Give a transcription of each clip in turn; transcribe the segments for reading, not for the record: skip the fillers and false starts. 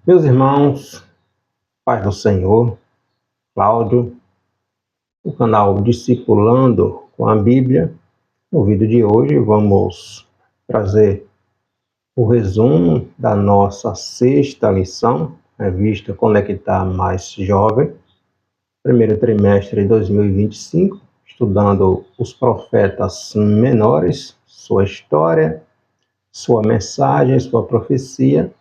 Meus irmãos, paz do Senhor, Cláudio, o canal Discipulando com a Bíblia. No vídeo de hoje vamos trazer o resumo da nossa sexta lição, revista Conectar Mais Jovem, primeiro trimestre de 2025, estudando os profetas menores, sua história, sua mensagem, sua profecia,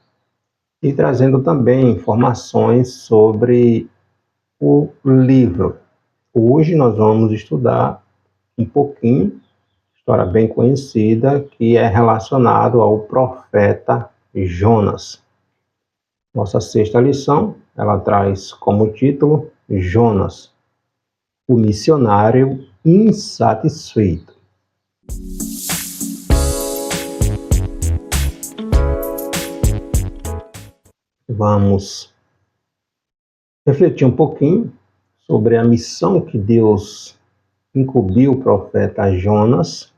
e trazendo também informações sobre o livro. Hoje nós vamos estudar um pouquinho, história bem conhecida, que é relacionado ao profeta Jonas. Nossa sexta lição, ela traz como título Jonas, o missionário insatisfeito. Vamos refletir um pouquinho sobre a missão que Deus incumbiu o profeta Jonas.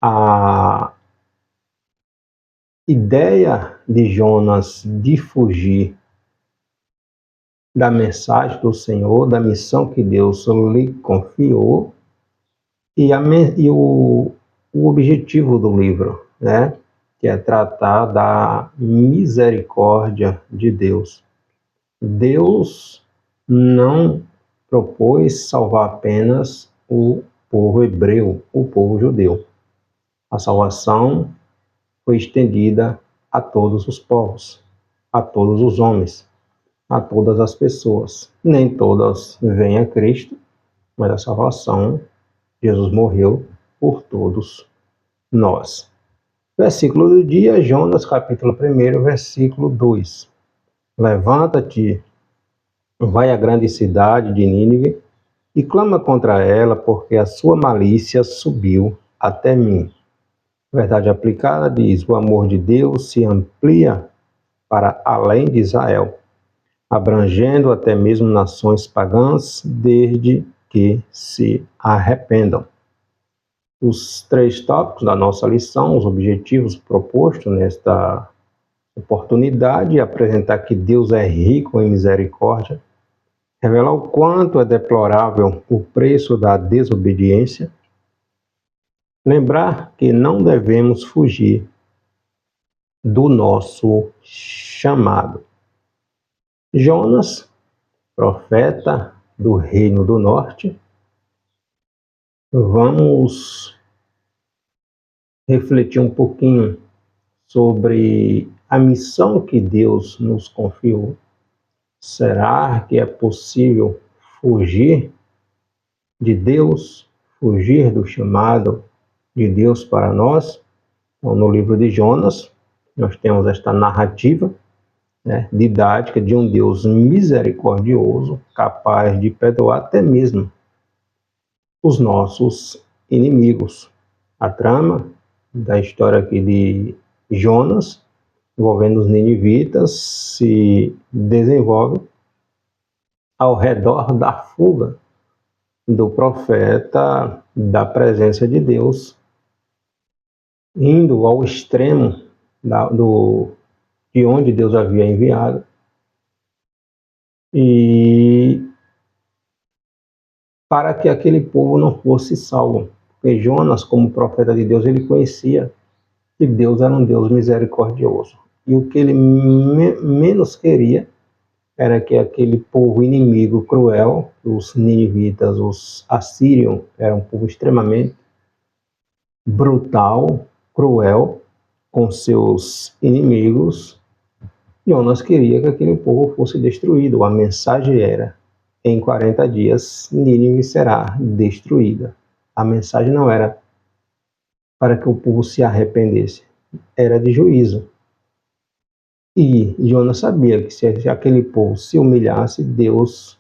A ideia de Jonas de fugir da mensagem do Senhor, da missão que Deus lhe confiou, e o objetivo do livro, né? Que é tratar da misericórdia de Deus. Deus não propôs salvar apenas o povo hebreu, o povo judeu. A salvação foi estendida a todos os povos, a todos os homens, a todas as pessoas. Nem todas vêm a Cristo, mas a salvação, Jesus morreu por todos nós. Versículo do dia, Jonas, capítulo 1, versículo 2. Levanta-te, vai à grande cidade de Nínive e clama contra ela, porque a sua malícia subiu até mim. Verdade aplicada diz: o amor de Deus se amplia para além de Israel, abrangendo até mesmo nações pagãs, desde que se arrependam. Os três tópicos da nossa lição, os objetivos propostos nesta oportunidade: apresentar que Deus é rico em misericórdia, revelar o quanto é deplorável o preço da desobediência, lembrar que não devemos fugir do nosso chamado. Jonas, profeta do Reino do Norte. Vamos refletir um pouquinho sobre a missão que Deus nos confiou. Será que é possível fugir de Deus, fugir do chamado de Deus para nós? Então, no livro de Jonas, nós temos esta narrativa, didática de um Deus misericordioso, capaz de perdoar até mesmo os nossos inimigos. A trama da história aqui de Jonas, envolvendo os ninivitas, se desenvolve ao redor da fuga do profeta da presença de Deus, indo ao extremo de onde Deus havia enviado, e para que aquele povo não fosse salvo. Porque Jonas, como profeta de Deus, ele conhecia que Deus era um Deus misericordioso. E o que ele menos queria era que aquele povo inimigo cruel, os ninivitas, os assírios, era um povo extremamente brutal, cruel, com seus inimigos. Jonas queria que aquele povo fosse destruído. A mensagem era: em 40 dias, Nínive será destruída. A mensagem não era para que o povo se arrependesse, era de juízo. E Jonas sabia que se aquele povo se humilhasse, Deus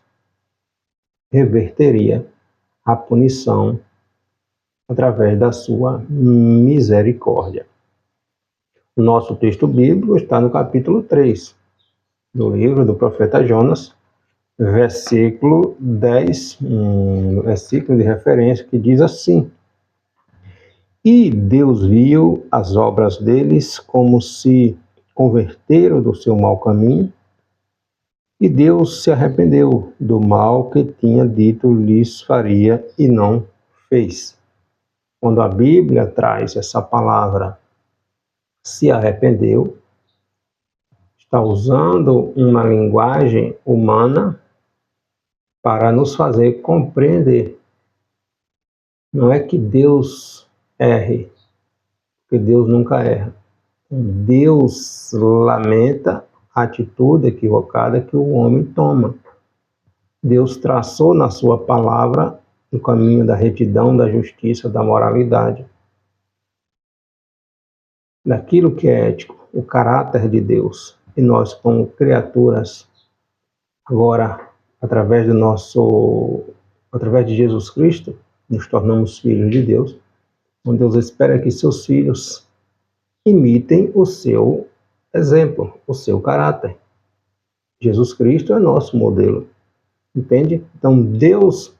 reverteria a punição através da sua misericórdia. O nosso texto bíblico está no capítulo 3 do livro do profeta Jonas, versículo 10, um versículo de referência que diz assim: e Deus viu as obras deles como se converteram do seu mau caminho e Deus se arrependeu do mal que tinha dito lhes faria e não fez. Quando a Bíblia traz essa palavra se arrependeu, está usando uma linguagem humana para nos fazer compreender. Não é que Deus erre, porque Deus nunca erra. Deus lamenta a atitude equivocada que o homem toma. Deus traçou na sua palavra o caminho da retidão, da justiça, da moralidade, daquilo que é ético, o caráter de Deus. E nós, como criaturas, agora, através de Jesus Cristo, nos tornamos filhos de Deus, onde Deus espera que seus filhos imitem o seu exemplo, o seu caráter. Jesus Cristo é nosso modelo, entende? Então, Deus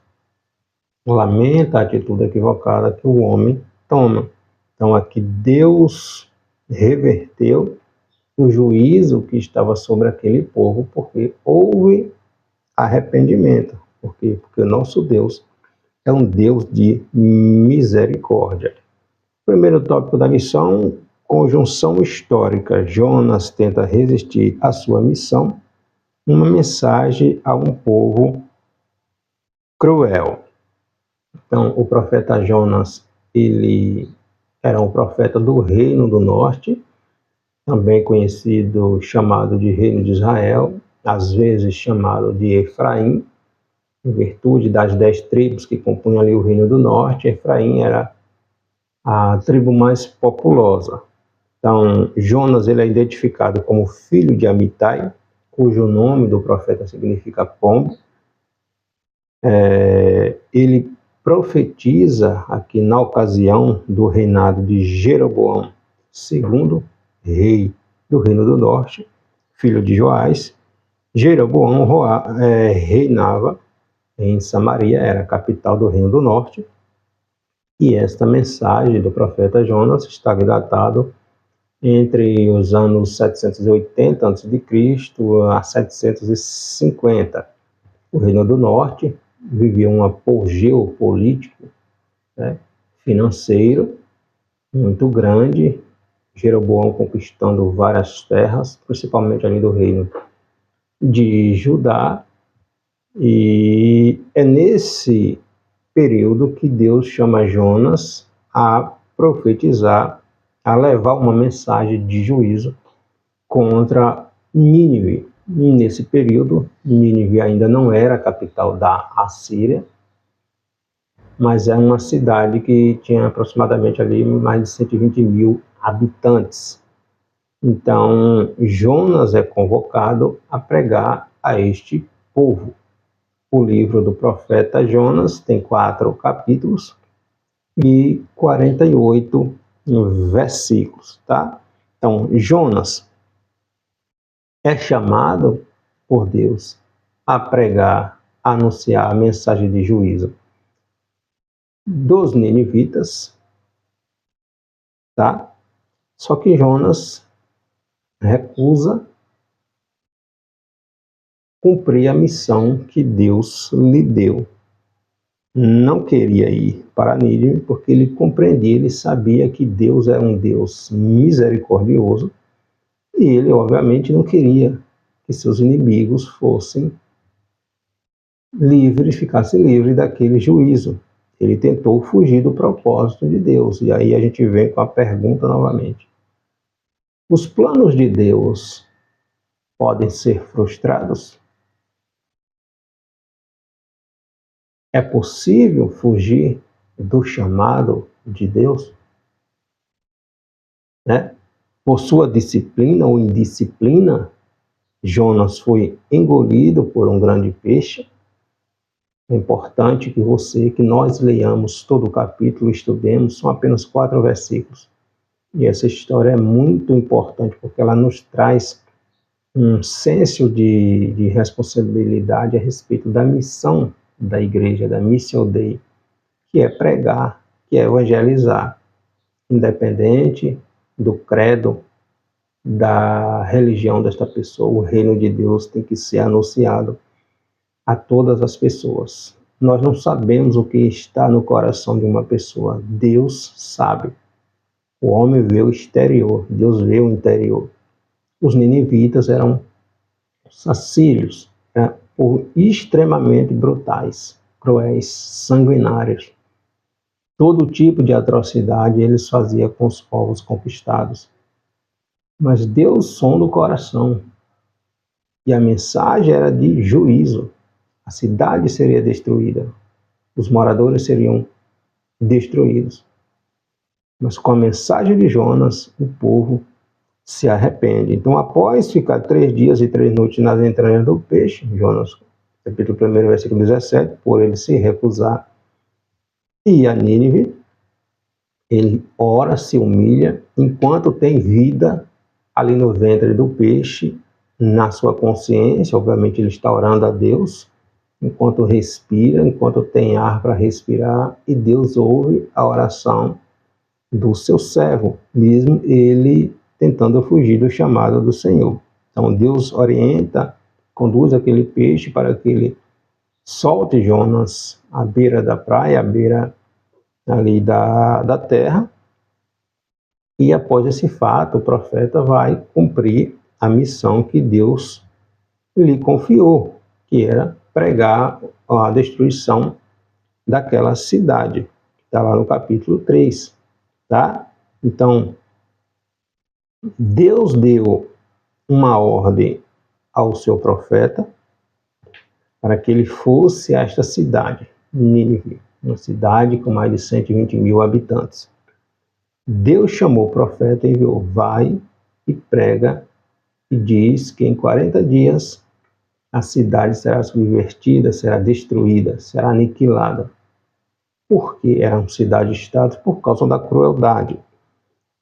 lamenta a atitude equivocada que o homem toma. Então, aqui Deus reverteu o juízo que estava sobre aquele povo, porque houve arrependimento. Por quê? Porque o nosso Deus é um Deus de misericórdia. Primeiro tópico da missão, conjunção histórica. Jonas tenta resistir à sua missão, uma mensagem a um povo cruel. Então, o profeta Jonas, ele era um profeta do Reino do Norte, também conhecido, chamado de Reino de Israel, às vezes chamado de Efraim, em virtude das 10 tribos que compunham ali o Reino do Norte. Efraim era a tribo mais populosa. Então, Jonas, ele é identificado como filho de Amitai, cujo nome do profeta significa pombo. Ele profetiza aqui na ocasião do reinado de Jeroboão, segundo rei do Reino do Norte, filho de Joás. Jeroboão reinava em Samaria, era a capital do Reino do Norte, e esta mensagem do profeta Jonas está datado entre os anos 780 a.C. a 750. O Reino do Norte vivia um apogeu político, financeiro muito grande, Jeroboão conquistando várias terras, principalmente ali do reino de Judá, e é nesse período que Deus chama Jonas a profetizar, a levar uma mensagem de juízo contra Nínive. E nesse período, Nínive ainda não era a capital da Assíria, mas é uma cidade que tinha aproximadamente ali mais de 120 mil habitantes. Então, Jonas é convocado a pregar a este povo. O livro do profeta Jonas tem 4 capítulos e 48 versículos, tá? Então, Jonas é chamado por Deus a pregar, a anunciar a mensagem de juízo dos ninivitas, tá? Só que Jonas recusa cumprir a missão que Deus lhe deu. Não queria ir para Nínive porque ele compreendia, ele sabia que Deus é um Deus misericordioso e ele, obviamente, não queria que seus inimigos fossem livres, ficassem livres daquele juízo. Ele tentou fugir do propósito de Deus. E aí a gente vem com a pergunta novamente. Os planos de Deus podem ser frustrados? É possível fugir do chamado de Deus? Por sua disciplina ou indisciplina, Jonas foi engolido por um grande peixe. É importante que nós leiamos todo o capítulo, estudemos, são apenas 4 versículos. E essa história é muito importante porque ela nos traz um senso de responsabilidade a respeito da missão da igreja, da Missio Dei, que é pregar, que é evangelizar, independente do credo, da religião desta pessoa. O reino de Deus tem que ser anunciado a todas as pessoas. Nós não sabemos o que está no coração de uma pessoa. Deus sabe. O homem vê o exterior, Deus vê o interior. Os ninivitas eram assírios, extremamente brutais, cruéis, sanguinários. Todo tipo de atrocidade eles faziam com os povos conquistados. Mas Deus sonda o coração. E a mensagem era de juízo. A cidade seria destruída. Os moradores seriam destruídos. Mas com a mensagem de Jonas, o povo se arrepende. Então, após ficar 3 dias e 3 noites nas entranhas do peixe, Jonas, capítulo 1, versículo 17, por ele se recusar, e a Nínive, ele ora, se humilha, enquanto tem vida ali no ventre do peixe, na sua consciência, obviamente ele está orando a Deus, enquanto respira, enquanto tem ar para respirar, e Deus ouve a oração do seu servo, mesmo ele tentando fugir do chamado do Senhor. Então Deus orienta, conduz aquele peixe para que ele solte Jonas à beira da praia, à beira ali da terra, e após esse fato, o profeta vai cumprir a missão que Deus lhe confiou, que era pregar a destruição daquela cidade, que está lá no capítulo 3, tá? Então, Deus deu uma ordem ao seu profeta para que ele fosse a esta cidade, Nínive, uma cidade com mais de 120 mil habitantes. Deus chamou o profeta e enviou, vai e prega, e diz que em 40 dias a cidade será subvertida, será destruída, será aniquilada. Por que eram cidades-estados? Por causa da crueldade.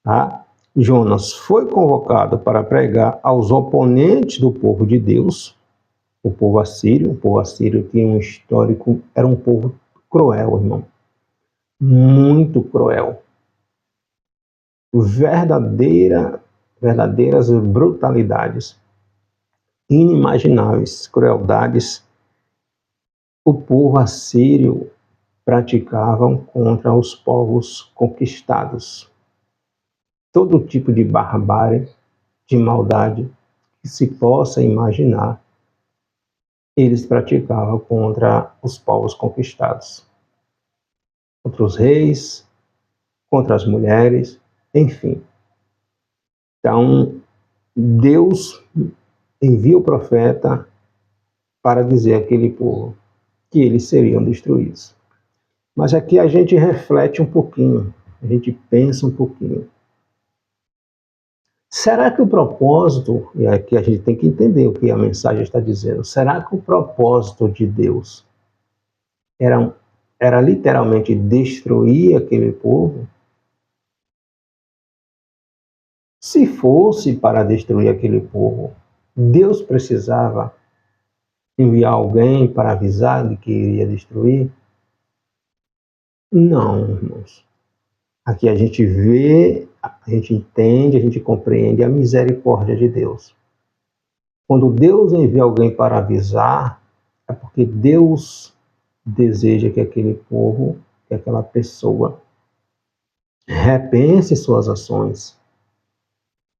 Tá? Jonas foi convocado para pregar aos oponentes do povo de Deus, o povo assírio. O povo assírio tinha um histórico, era um povo cruel, irmão. Muito cruel. Verdadeiras brutalidades, inimagináveis crueldades, o povo assírio praticavam contra os povos conquistados. Todo tipo de barbárie, de maldade que se possa imaginar, eles praticavam contra os povos conquistados. Contra os reis, contra as mulheres, enfim. Então, Deus envia o profeta para dizer àquele povo que eles seriam destruídos. Mas aqui a gente reflete um pouquinho, a gente pensa um pouquinho. Será que o propósito, e aqui a gente tem que entender o que a mensagem está dizendo, será que o propósito de Deus era literalmente destruir aquele povo? Se fosse para destruir aquele povo, Deus precisava enviar alguém para avisar de que iria destruir? Não, irmãos. Aqui a gente vê, a gente entende, a gente compreende a misericórdia de Deus. Quando Deus envia alguém para avisar, é porque Deus deseja que aquele povo, que aquela pessoa repense suas ações,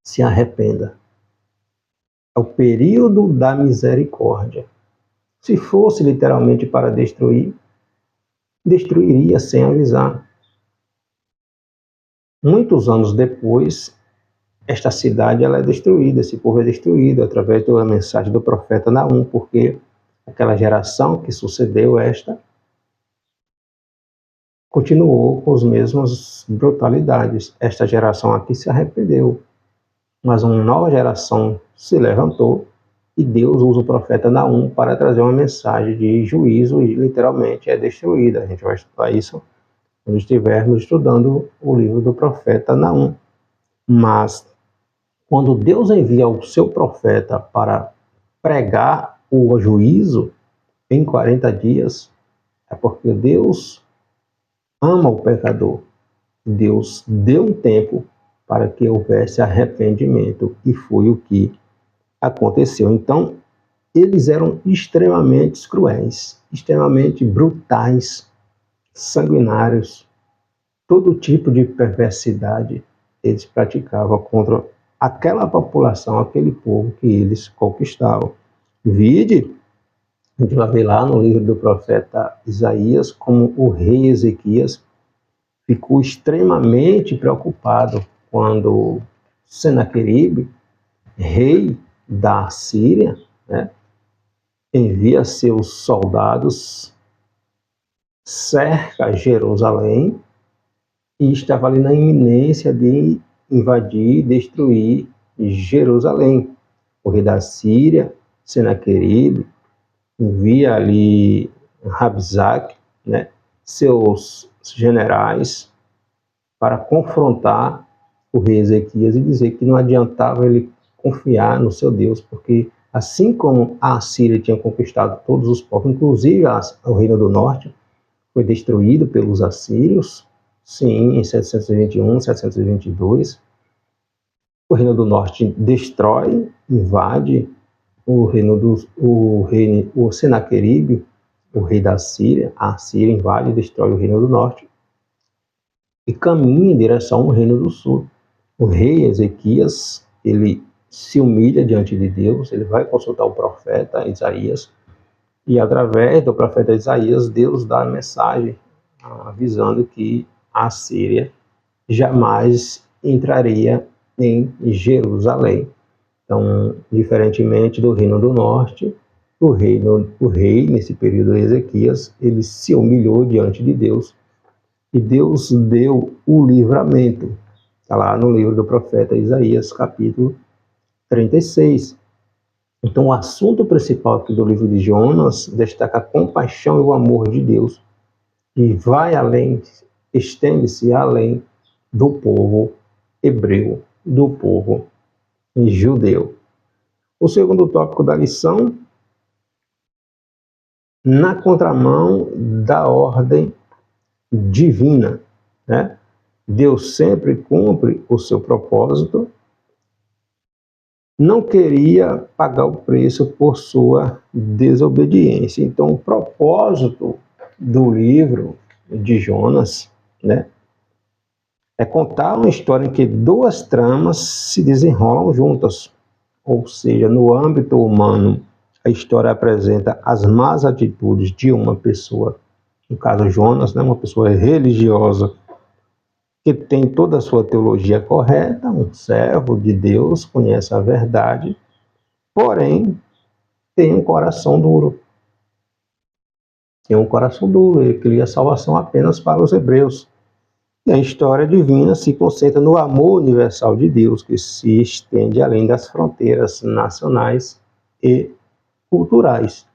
se arrependa. É o período da misericórdia. Se fosse literalmente para destruir, destruiria sem avisar. Muitos anos depois, esta cidade ela é destruída, esse povo é destruído através da mensagem do profeta Naum, porque aquela geração que sucedeu esta continuou com as mesmas brutalidades. Esta geração aqui se arrependeu, mas uma nova geração se levantou e Deus usa o profeta Naum para trazer uma mensagem de juízo e literalmente é destruída. A gente vai estudar isso quando estivermos estudando o livro do profeta Naum. Mas quando Deus envia o seu profeta para pregar o juízo em 40 dias, é porque Deus ama o pecador. Deus deu um tempo para que houvesse arrependimento, e foi o que aconteceu. Então, eles eram extremamente cruéis, extremamente brutais, sanguinários, todo tipo de perversidade eles praticavam contra aquela população, aquele povo que eles conquistavam. Vide, a gente vai ver lá no livro do profeta Isaías, como o rei Ezequias ficou extremamente preocupado quando Senaqueribe, rei da Síria, né, envia seus soldados, cerca Jerusalém e estava ali na iminência de invadir e destruir Jerusalém. O rei da Síria, Senaqueribe, envia ali Rabsaque, né, seus generais, para confrontar o rei Ezequias e dizer que não adiantava ele confiar no seu Deus, porque assim como a Síria tinha conquistado todos os povos, inclusive o reino do norte, foi destruído pelos assírios, sim, em 721, 722. O reino do norte destrói, invade o Senaqueribe, o rei da Síria. A Síria invade e destrói o reino do norte e caminha em direção ao reino do sul. O rei Ezequias, ele se humilha diante de Deus, ele vai consultar o profeta Isaías, e através do profeta Isaías, Deus dá a mensagem avisando que a Síria jamais entraria em Jerusalém. Então, diferentemente do reino do norte, o rei, nesse período de Ezequias, ele se humilhou diante de Deus, e Deus deu o livramento. Está lá no livro do profeta Isaías, capítulo 36. Então, o assunto principal aqui do livro de Jonas destaca a compaixão e o amor de Deus, e vai além, estende-se além do povo hebreu, do povo judeu. O segundo tópico da lição, na contramão da ordem divina, né? Deus sempre cumpre o seu propósito, não queria pagar o preço por sua desobediência. Então, o propósito do livro de Jonas, né, é contar uma história em que duas tramas se desenrolam juntas. Ou seja, no âmbito humano, a história apresenta as más atitudes de uma pessoa, no caso Jonas, né, uma pessoa religiosa, que tem toda a sua teologia correta, um servo de Deus, conhece a verdade, porém tem um coração duro. Tem um coração duro, ele queria salvação apenas para os hebreus. E a história divina se concentra no amor universal de Deus, que se estende além das fronteiras nacionais e culturais.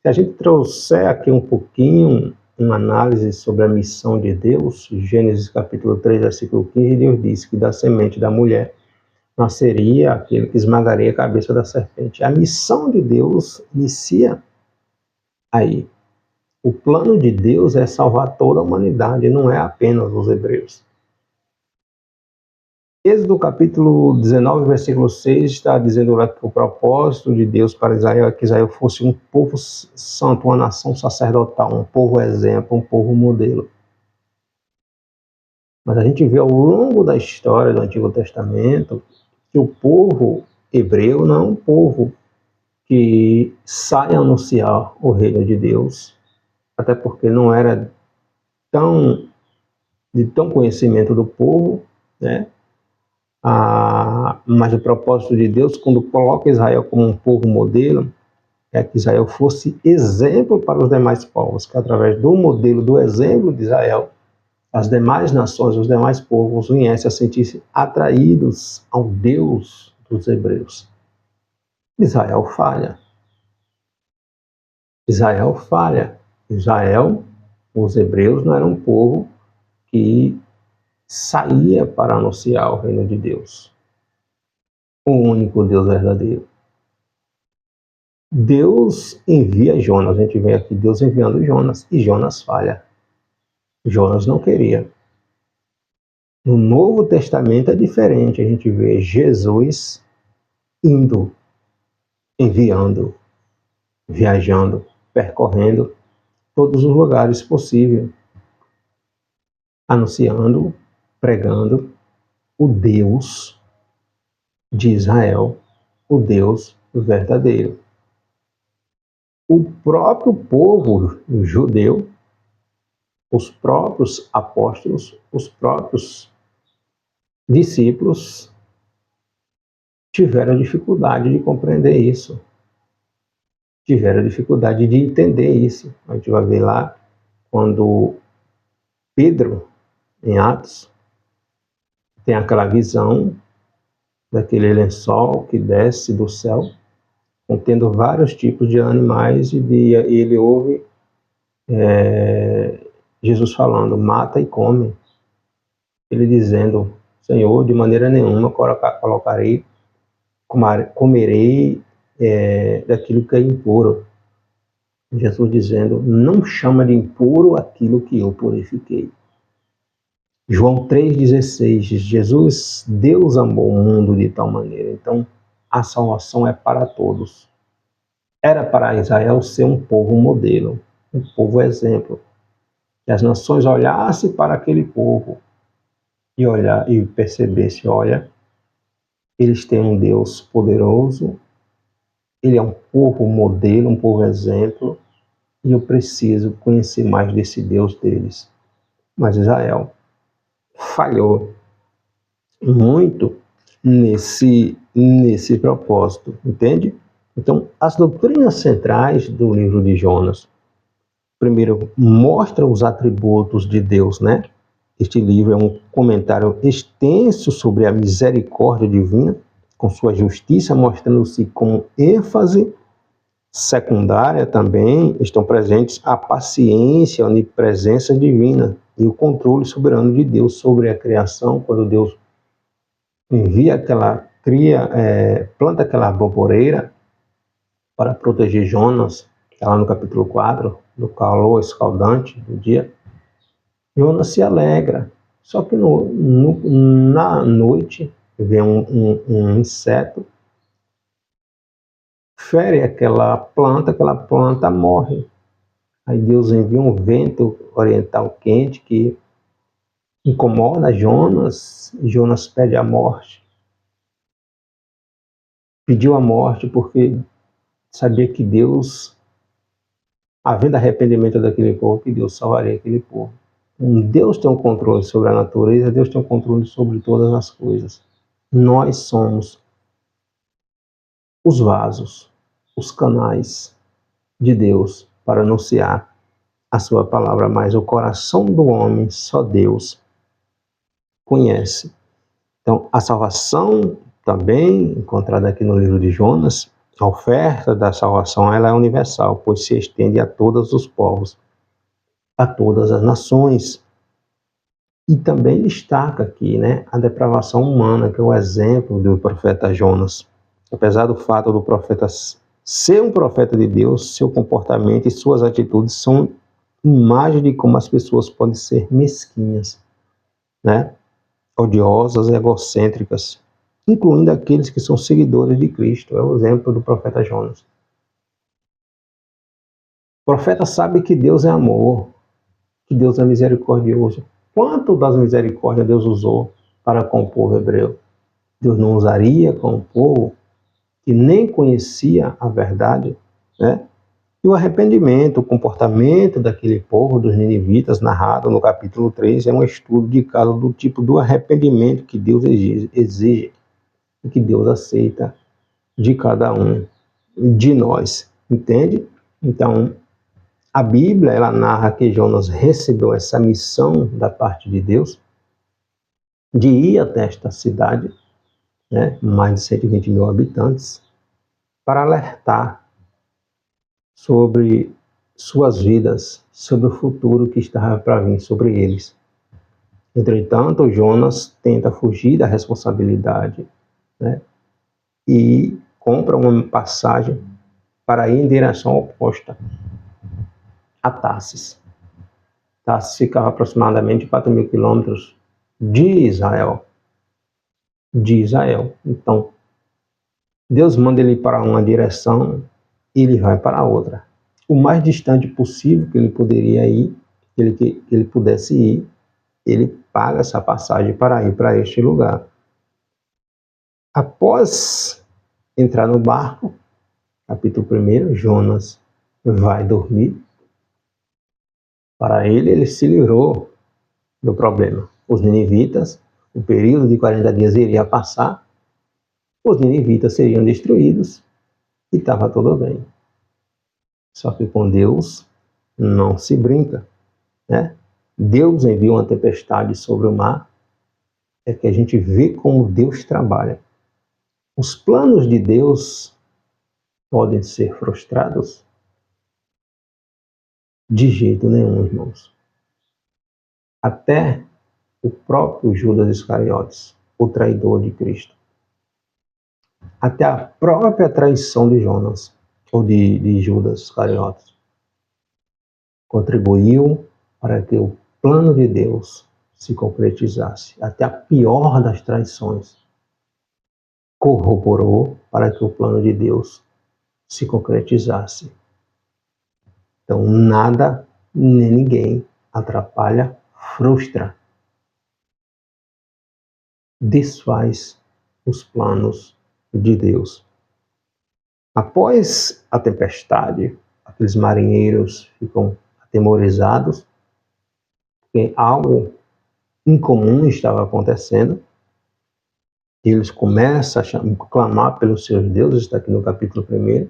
Se a gente trouxer aqui um pouquinho uma análise sobre a missão de Deus, Gênesis capítulo 3, versículo 15, Deus disse que da semente da mulher nasceria aquele que esmagaria a cabeça da serpente. A missão de Deus inicia aí. O plano de Deus é salvar toda a humanidade, não é apenas os hebreus. Êxodo capítulo 19, versículo 6, está dizendo lá que o propósito de Deus para Israel é que Israel fosse um povo santo, uma nação sacerdotal, um povo exemplo, um povo modelo. Mas a gente vê ao longo da história do Antigo Testamento que o povo hebreu não é um povo que sai a anunciar o reino de Deus, até porque não era de tão conhecimento do povo, né? Mas o propósito de Deus, quando coloca Israel como um povo modelo, é que Israel fosse exemplo para os demais povos, que através do modelo, do exemplo de Israel, as demais nações, os demais povos viessem a sentir-se atraídos ao Deus dos hebreus. Israel falha. Israel falha. Israel, os hebreus, não eram um povo que saía para anunciar o reino de Deus, o único Deus verdadeiro. Deus envia Jonas, a gente vê aqui Deus enviando Jonas, e Jonas falha. Jonas não queria. No Novo Testamento é diferente, a gente vê Jesus indo, enviando, viajando, percorrendo todos os lugares possíveis, anunciando, pregando o Deus de Israel, o Deus verdadeiro. O próprio povo judeu, os próprios apóstolos, os próprios discípulos tiveram dificuldade de compreender isso, tiveram dificuldade de entender isso. A gente vai ver lá quando Pedro, em Atos, tem aquela visão daquele lençol que desce do céu, contendo vários tipos de animais, e ele ouve Jesus falando, mata e come. Ele dizendo, Senhor, de maneira nenhuma comerei daquilo que é impuro. Jesus dizendo, não chama de impuro aquilo que eu purifiquei. João 3,16, Jesus, Deus amou o mundo de tal maneira, então a salvação é para todos. Era para Israel ser um povo modelo, um povo exemplo, que as nações olhassem para aquele povo e percebessem, olha, eles têm um Deus poderoso, ele é um povo modelo, um povo exemplo, e eu preciso conhecer mais desse Deus deles. Mas Israel falhou muito nesse propósito, entende? Então, as doutrinas centrais do livro de Jonas, primeiro, mostram os atributos de Deus, né? Este livro é um comentário extenso sobre a misericórdia divina, com sua justiça mostrando-se com ênfase. Secundária também estão presentes a paciência, a onipresença divina e o controle soberano de Deus sobre a criação, quando Deus envia planta aquela aboboreira para proteger Jonas, que é lá no capítulo 4, do calor escaldante do dia. Jonas se alegra, só que na noite vem um inseto, fere aquela planta morre. Aí Deus envia um vento oriental quente que incomoda Jonas, e Jonas pede a morte. Pediu a morte porque sabia que Deus, havendo arrependimento daquele povo, que Deus salvaria aquele povo. Deus tem um controle sobre a natureza, Deus tem um controle sobre todas as coisas. Nós somos os vasos, os canais de Deus para anunciar a sua palavra, mas o coração do homem só Deus conhece. Então, a salvação também, encontrada aqui no livro de Jonas, a oferta da salvação ela é universal, pois se estende a todos os povos, a todas as nações. E também destaca aqui, né, a depravação humana, que é o exemplo do profeta Jonas. Apesar do fato do profeta ser um profeta de Deus, seu comportamento e suas atitudes são imagem de como as pessoas podem ser mesquinhas, né, odiosas e egocêntricas, incluindo aqueles que são seguidores de Cristo. É o exemplo do profeta Jonas. O profeta sabe que Deus é amor, que Deus é misericordioso. Quanto das misericórdias Deus usou para com o povo hebreu? Deus não usaria com o povo que nem conhecia a verdade, né? E o arrependimento, o comportamento daquele povo, dos ninivitas, narrado no capítulo 3, é um estudo de caso do tipo do arrependimento que Deus exige e que Deus aceita de cada um de nós, entende? Então, a Bíblia, ela narra que Jonas recebeu essa missão da parte de Deus de ir até esta cidade, né, mais de 120 mil habitantes, para alertar sobre suas vidas, sobre o futuro que estava para vir sobre eles. Entretanto, Jonas tenta fugir da responsabilidade, né, e compra uma passagem para ir em direção oposta a Tarsis. Tarsis ficava aproximadamente 4.000 quilômetros de Israel. De Israel. Então, Deus manda ele para uma direção e ele vai para a outra. O mais distante possível que ele poderia ir, que ele pudesse ir, ele paga essa passagem para ir para este lugar. Após entrar no barco, capítulo 1, Jonas vai dormir. Para ele se livrou do problema. Os ninivitas, o período de 40 dias iria passar, os ninivitas seriam destruídos e estava tudo bem. Só que com Deus não se brinca, né? Deus enviou uma tempestade sobre o mar, é que a gente vê como Deus trabalha. Os planos de Deus podem ser frustrados? De jeito nenhum, irmãos. Até o próprio Judas Iscariotes, o traidor de Cristo. Até a própria traição de Jonas, ou de Judas Iscariotes, contribuiu para que o plano de Deus se concretizasse. Até a pior das traições corroborou para que o plano de Deus se concretizasse. Então, nada nem ninguém atrapalha, frustra, desfaz os planos de Deus. Após a tempestade, aqueles marinheiros ficam atemorizados, porque algo incomum estava acontecendo. Eles começam a clamar pelos seus deuses, está aqui no capítulo 1,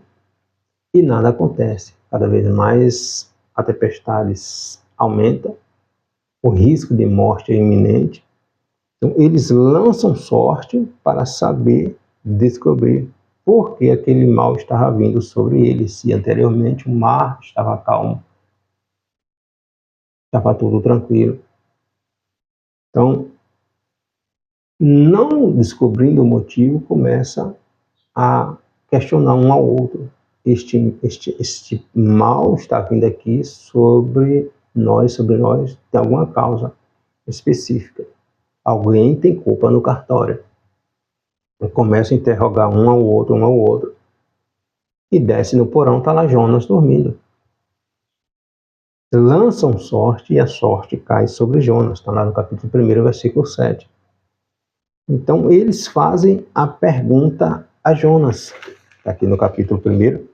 e nada acontece. Cada vez mais a tempestade aumenta, o risco de morte é iminente. Então, eles lançam sorte para saber descobrir por que aquele mal estava vindo sobre eles, se anteriormente o mar estava calmo, estava tudo tranquilo. Então, não descobrindo o motivo, começa a questionar um ao outro. Este mal está vindo aqui sobre nós, tem alguma causa específica. Alguém tem culpa no cartório. Começa a interrogar um ao outro, e desce no porão, está lá Jonas dormindo. Lançam sorte e a sorte cai sobre Jonas, está lá no capítulo 1, versículo 7. Então eles fazem a pergunta a Jonas, está aqui no capítulo 1,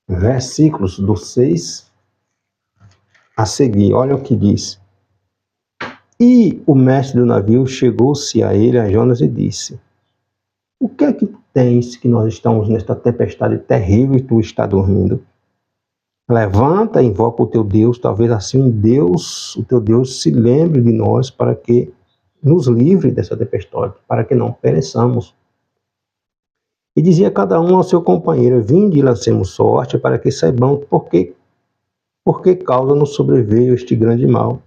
versículos do 6 a seguir, olha o que diz. E o mestre do navio chegou-se a ele, a Jonas, e disse: o que é que tu tens que nós estamos nesta tempestade terrível e tu está dormindo? Levanta e invoca o teu Deus, talvez assim o teu Deus se lembre de nós para que nos livre dessa tempestade, para que não pereçamos. E dizia cada um ao seu companheiro: vinde e lancemos sorte para que saibamos por que causa nos sobreveio este grande mal.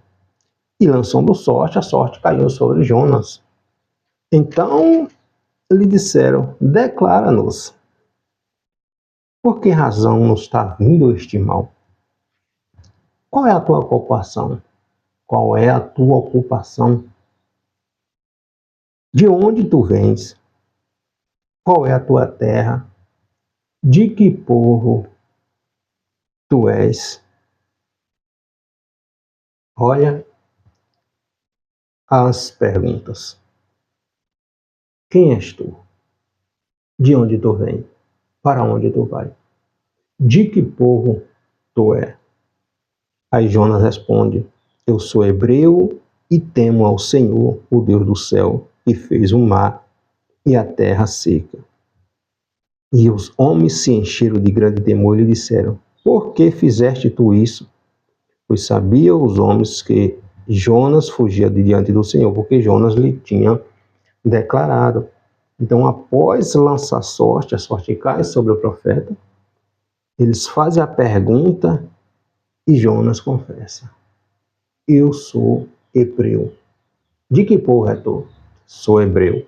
E lançando sorte, a sorte caiu sobre Jonas. Então lhe disseram: declara-nos, por que razão nos está vindo este mal? Qual é a tua ocupação? Qual é a tua ocupação? De onde tu vens? Qual é a tua terra? De que povo tu és? Olha as perguntas. Quem és tu? De onde tu vens? Para onde tu vai? De que povo tu és? Aí Jonas responde: eu sou hebreu e temo ao Senhor, o Deus do céu, que fez o mar e a terra seca. E os homens se encheram de grande temor e lhe disseram: por que fizeste tu isso? Pois sabiam os homens que Jonas fugia de diante do Senhor, porque Jonas lhe tinha declarado. Então, após lançar sorte, a sorte cai sobre o profeta, eles fazem a pergunta e Jonas confessa: eu sou hebreu. De que povo é tu? Sou hebreu.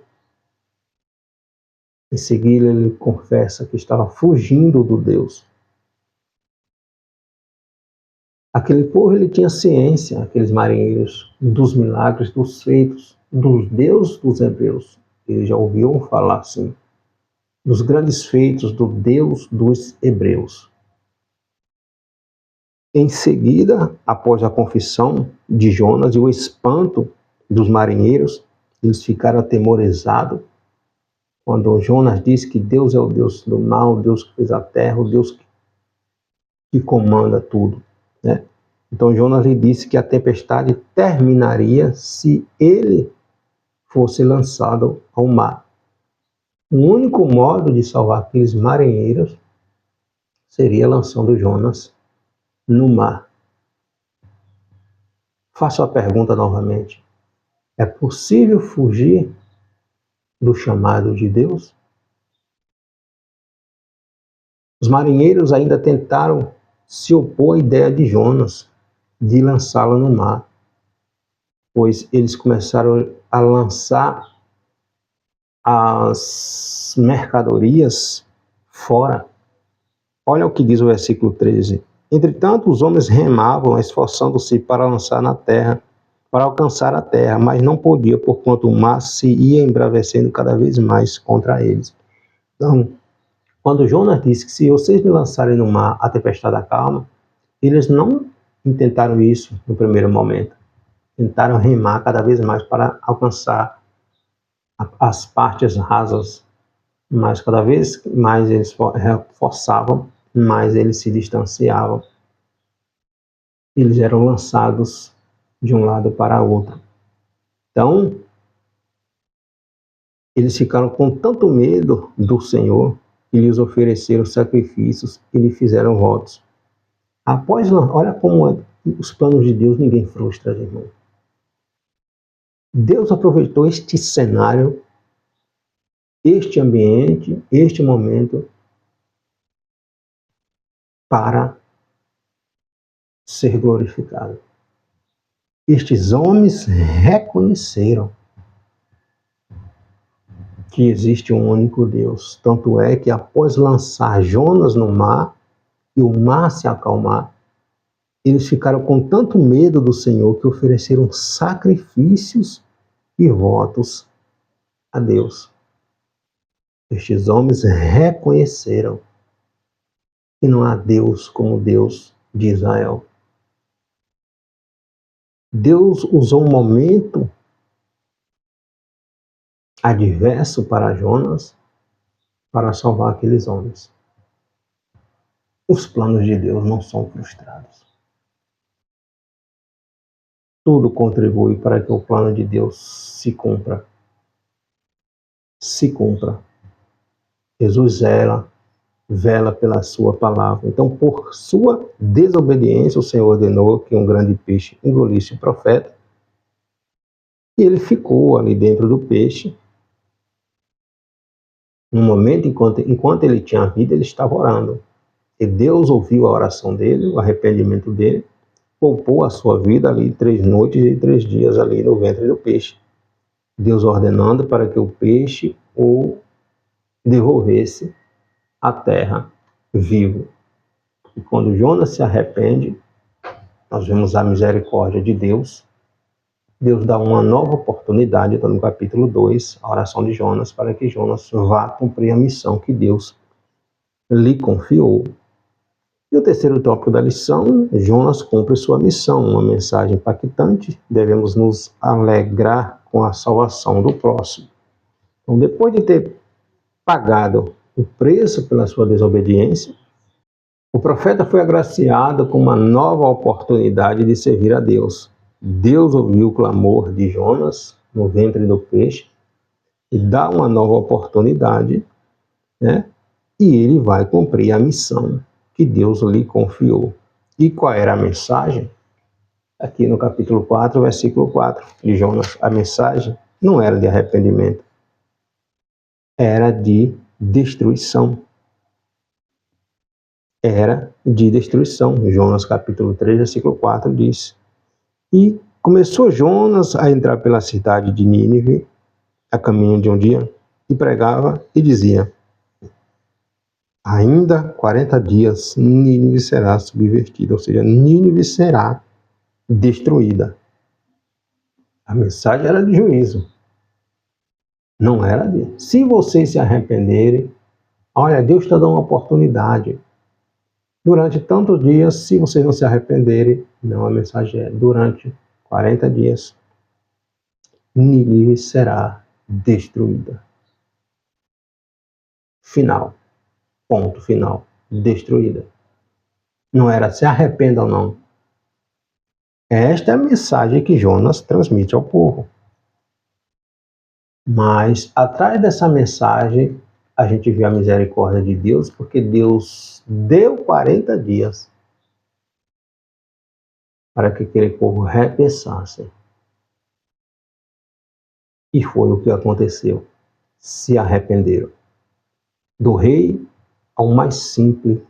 Em seguida, ele confessa que estava fugindo do Deus. Aquele povo ele tinha ciência, aqueles marinheiros, dos milagres, dos feitos, dos Deus dos hebreus. Eles já ouviam falar assim, dos grandes feitos do Deus dos hebreus. Em seguida, após a confissão de Jonas e o espanto dos marinheiros, eles ficaram atemorizados quando Jonas disse que Deus é o Deus do mal, o Deus que fez a terra, o Deus que comanda tudo, né? Então Jonas lhe disse que a tempestade terminaria se ele fosse lançado ao mar. O único modo de salvar aqueles marinheiros seria lançando Jonas no mar. Faço a pergunta novamente. É possível fugir do chamado de Deus? Os marinheiros ainda tentaram se opor à ideia de Jonas de lançá-lo no mar, pois eles começaram a lançar as mercadorias fora. Olha o que diz o versículo 13. Entretanto, os homens remavam, esforçando-se para lançar na terra, para alcançar a terra, mas não podia, porquanto o mar se ia embravecendo cada vez mais contra eles. Então, quando Jonas disse que se vocês me lançarem no mar, a tempestade acalma, eles não intentaram isso no primeiro momento. Tentaram remar cada vez mais para alcançar as partes rasas, mas cada vez mais eles forçavam, mais eles se distanciavam. Eles eram lançados de um lado para outro. Então, eles ficaram com tanto medo do Senhor que lhes ofereceram sacrifícios e lhe fizeram votos. Olha como os planos de Deus ninguém frustra, irmão. Deus aproveitou este cenário, este ambiente, este momento para ser glorificado. Estes homens reconheceram que existe um único Deus. Tanto é que após lançar Jonas no mar e o mar se acalmar, eles ficaram com tanto medo do Senhor que ofereceram sacrifícios e votos a Deus. Estes homens reconheceram que não há Deus como Deus de Israel. Deus usou um momento adverso para Jonas para salvar aqueles homens. Os planos de Deus não são frustrados. Tudo contribui para que o plano de Deus se cumpra. Se cumpra. Jesus vela pela sua palavra. Então, por sua desobediência, o Senhor ordenou que um grande peixe engolisse o profeta. E ele ficou ali dentro do peixe. No momento, enquanto ele tinha vida, ele estava orando. E Deus ouviu a oração dele, o arrependimento dele, poupou a sua vida ali 3 noites e 3 dias ali no ventre do peixe. Deus ordenando para que o peixe o devolvesse à terra vivo. E quando Jonas se arrepende, nós vemos a misericórdia de Deus. Deus dá uma nova oportunidade, no capítulo 2, a oração de Jonas, para que Jonas vá cumprir a missão que Deus lhe confiou. E o terceiro tópico da lição, Jonas cumpre sua missão, uma mensagem impactante, devemos nos alegrar com a salvação do próximo. Então, depois de ter pagado o preço pela sua desobediência, o profeta foi agraciado com uma nova oportunidade de servir a Deus. Deus ouviu o clamor de Jonas no ventre do peixe e dá uma nova oportunidade, né? E ele vai cumprir a missão que Deus lhe confiou. E qual era a mensagem? Aqui no capítulo 4, versículo 4 de Jonas, a mensagem não era de arrependimento, era de destruição. Era de destruição. Jonas capítulo 3, versículo 4 diz: E começou Jonas a entrar pela cidade de Nínive, a caminho de um dia, e pregava e dizia: ainda 40 dias, Nínive será subvertida, ou seja, Nínive será destruída. A mensagem era de juízo, não era de... Se vocês se arrependerem, olha, Deus está dando uma oportunidade. Durante tantos dias, se vocês não se arrependerem, não, a mensagem é durante 40 dias, Nínive será destruída. Final. Ponto final. Destruída. Não era se arrependa ou não. Esta é a mensagem que Jonas transmite ao povo. Mas atrás dessa mensagem, a gente vê a misericórdia de Deus, porque Deus deu 40 dias para que aquele povo repensasse. E foi o que aconteceu. Se arrependeram. Do rei ao mais simples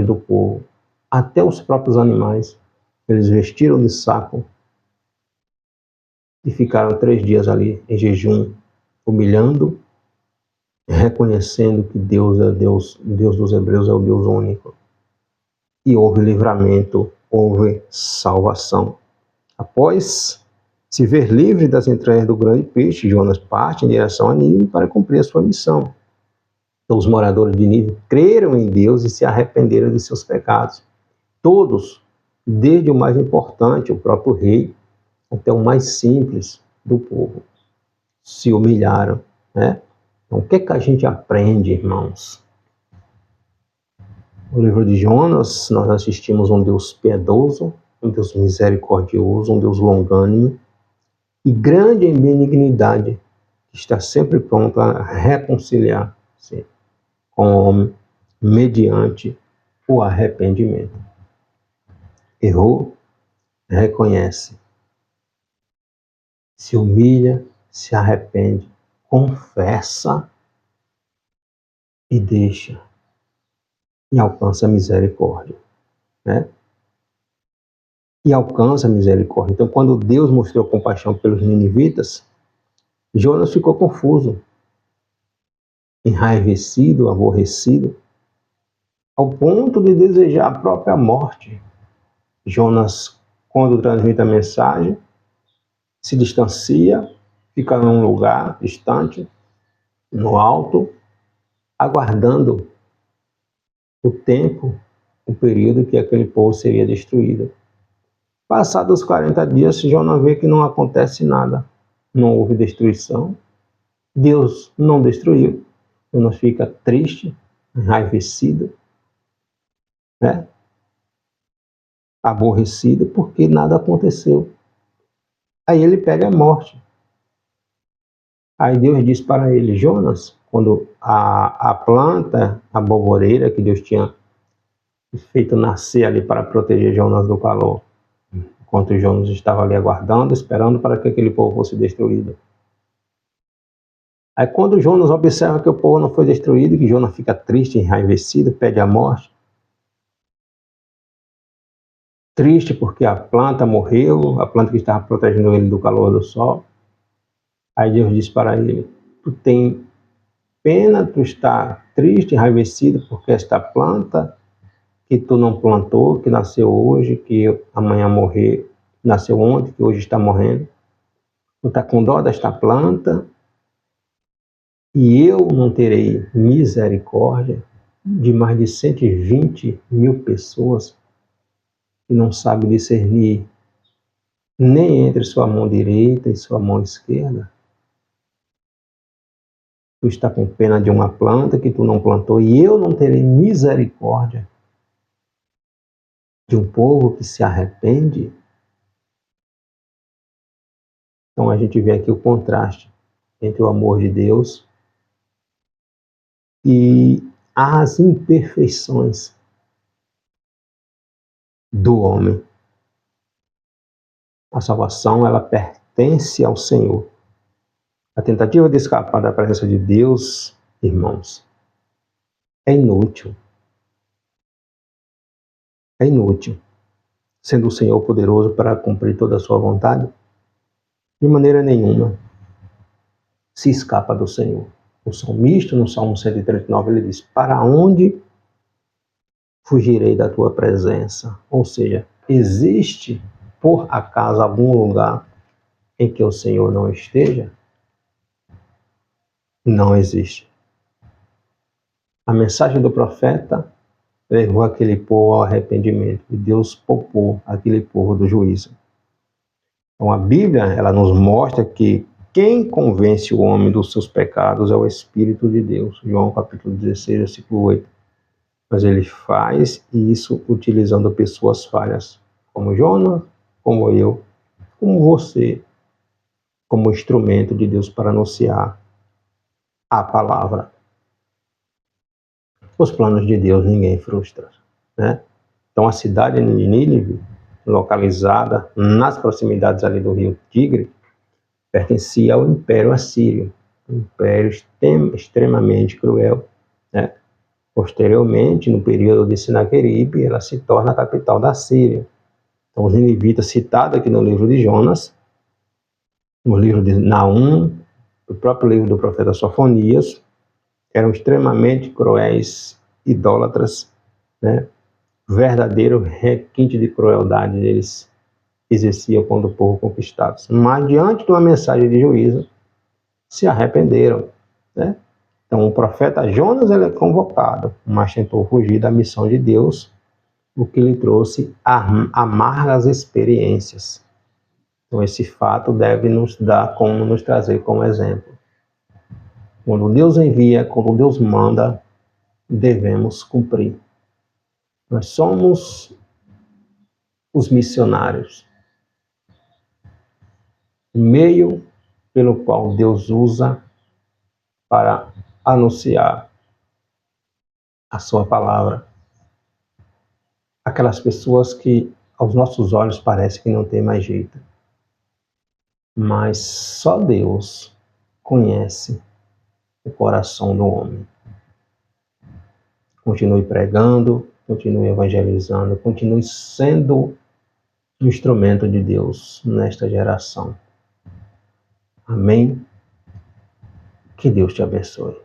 do povo. Até os próprios animais, eles vestiram de saco e ficaram 3 dias ali em jejum, humilhando, reconhecendo que Deus é Deus, Deus dos Hebreus é o Deus único. E houve livramento, houve salvação. Após se ver livre das entranhas do grande peixe, Jonas parte em direção a Nínive para cumprir a sua missão. Então, os moradores de Nínive creram em Deus e se arrependeram de seus pecados. Todos, desde o mais importante, o próprio rei, até o mais simples do povo, se humilharam, né? Então, o que é que a gente aprende, irmãos? No livro de Jonas, nós assistimos um Deus piedoso, um Deus misericordioso, um Deus longânimo e grande em benignidade, que está sempre pronto a reconciliar-se com o homem mediante o arrependimento. Errou, reconhece, se humilha, se arrepende, confessa e deixa, e alcança a misericórdia, né? E alcança a misericórdia. Então, quando Deus mostrou compaixão pelos ninivitas, Jonas ficou confuso, enraivecido, aborrecido, ao ponto de desejar a própria morte. Jonas, quando transmite a mensagem, se distancia, fica num lugar distante, no alto, aguardando o tempo, o período que aquele povo seria destruído. Passados os 40 dias, Jonas vê que não acontece nada, não houve destruição, Deus não destruiu. Jonas fica triste, enraivecido, né? Aborrecido, porque nada aconteceu. Aí ele pede a morte. Aí Deus diz para ele, Jonas, quando a planta, a bogoreira que Deus tinha feito nascer ali para proteger Jonas do calor, enquanto Jonas estava ali aguardando, esperando para que aquele povo fosse destruído. Aí quando Jonas observa que o povo não foi destruído, que Jonas fica triste, enraivecido, pede a morte. Triste porque a planta morreu, a planta que estava protegendo ele do calor do sol. Aí Deus diz para ele, tu tem pena, tu está triste, enraivecido porque esta planta que tu não plantou, que nasceu hoje, que amanhã morrer, nasceu ontem, que hoje está morrendo. Tu está com dó desta planta e eu não terei misericórdia de mais de 120 mil pessoas que não sabem discernir nem entre sua mão direita e sua mão esquerda. Tu está com pena de uma planta que tu não plantou e eu não terei misericórdia de um povo que se arrepende. Então a gente vê aqui o contraste entre o amor de Deus e as imperfeições do homem. A salvação, ela pertence ao Senhor. A tentativa de escapar da presença de Deus, irmãos, é inútil. É inútil. Sendo o Senhor poderoso para cumprir toda a sua vontade, de maneira nenhuma se escapa do Senhor. O salmista, no Salmo 139, ele diz: para onde fugirei da tua presença? Ou seja, existe, por acaso, algum lugar em que o Senhor não esteja? Não existe. A mensagem do profeta levou aquele povo ao arrependimento, e Deus poupou aquele povo do juízo. Então a Bíblia, ela nos mostra que quem convence o homem dos seus pecados é o Espírito de Deus. João capítulo 16, versículo 8. Mas ele faz isso utilizando pessoas falhas, como Jonas, como eu, como você, como instrumento de Deus para anunciar a palavra. Os planos de Deus ninguém frustra, né? Então a cidade de Nínive, localizada nas proximidades ali do rio Tigre, pertencia ao Império Assírio, um império extremamente cruel, né? Posteriormente, no período de Sinaqueribe, ela se torna a capital da Síria. Então, os ninivitas citados aqui no livro de Jonas, no livro de Naum, no próprio livro do profeta Sofonias, eram extremamente cruéis, idólatras, né? Verdadeiro requinte de crueldade eles exerciam contra o povo conquistado. Mas, diante de uma mensagem de juízo, se arrependeram, né? Então, o profeta Jonas ele é convocado, mas tentou fugir da missão de Deus, o que lhe trouxe amargas experiências. Então, esse fato deve nos trazer como exemplo. Quando Deus envia, quando Deus manda, devemos cumprir. Nós somos os missionários, meio pelo qual Deus usa para anunciar a sua palavra. Aquelas pessoas que aos nossos olhos parece que não tem mais jeito. Mas só Deus conhece o coração do homem. Continue pregando, continue evangelizando, continue sendo um instrumento de Deus nesta geração. Amém? Que Deus te abençoe.